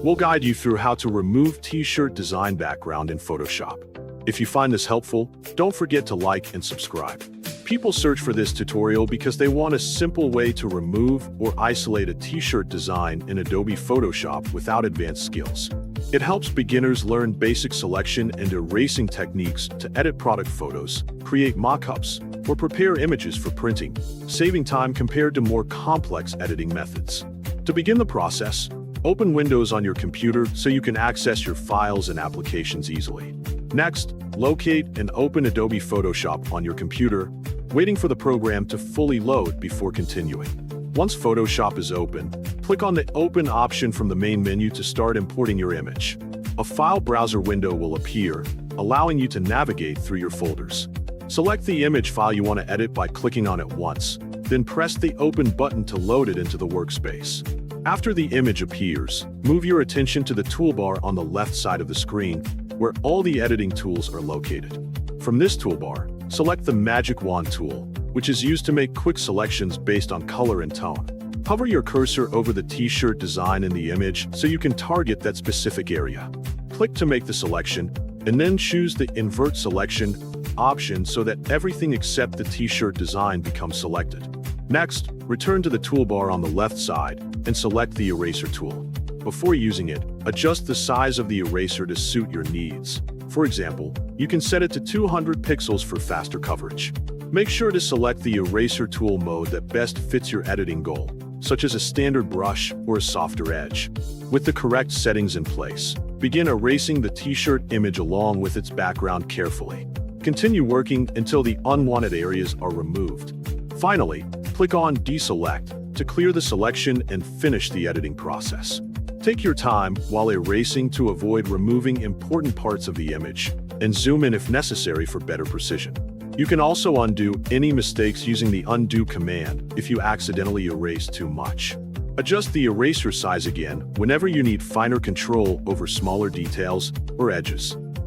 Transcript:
We'll guide you through how to remove t-shirt design background in Photoshop. If you find this helpful, don't forget to like and subscribe. People search for this tutorial because they want a simple way to remove or isolate a t-shirt design in Adobe Photoshop without advanced skills. It helps beginners learn basic selection and erasing techniques to edit product photos, create mock-ups, or prepare images for printing, saving time compared to more complex editing methods. To begin the process, open Windows on your computer so you can access your files and applications easily. Next, locate and open Adobe Photoshop on your computer, waiting for the program to fully load before continuing. Once Photoshop is open, click on the Open option from the main menu to start importing your image. A file browser window will appear, allowing you to navigate through your folders. Select the image file you want to edit by clicking on it once, then press the Open button to load it into the workspace. After the image appears, move your attention to the toolbar on the left side of the screen, where all the editing tools are located. From this toolbar, select the Magic Wand tool, which is used to make quick selections based on color and tone. Hover your cursor over the t-shirt design in the image so you can target that specific area. Click to make the selection, and then choose the Invert Selection option so that everything except the t-shirt design becomes selected. Next, return to the toolbar on the left side and select the eraser tool. Before using it, adjust the size of the eraser to suit your needs. For example, you can set it to 200 pixels for faster coverage. Make sure to select the eraser tool mode that best fits your editing goal, such as a standard brush or a softer edge. With the correct settings in place, begin erasing the t-shirt image along with its background carefully. Continue working until the unwanted areas are removed. Finally, click on Deselect to clear the selection and finish the editing process. Take your time while erasing to avoid removing important parts of the image, and zoom in if necessary for better precision. You can also undo any mistakes using the Undo command if you accidentally erase too much. Adjust the eraser size again whenever you need finer control over smaller details or edges.